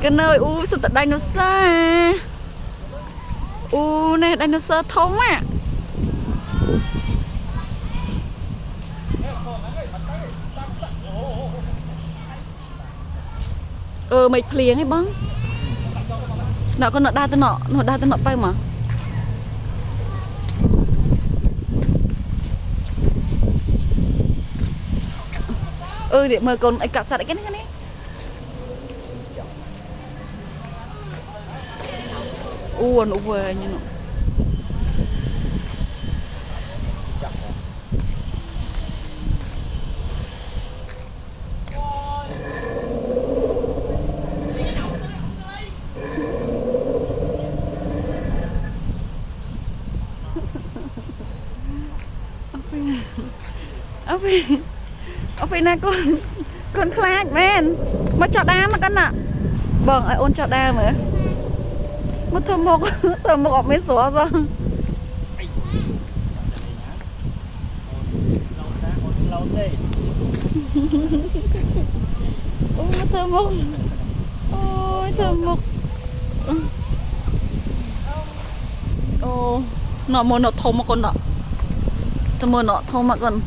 cái nơi sao tận dinosaur này dinosaur thông á mày liền hay băng nọ con nọ đa tên nọ bay mà để mời con anh cặp sạch cái này nó về như nó ở phía này con khla men mà chọt đá mà con ạ vâng ai ôn chọt đá mà mất thơm một ở mấy số ra mất thơm một ôi thơm một nọ một nọ thông mà con nọ tao mơ nọ thông mà con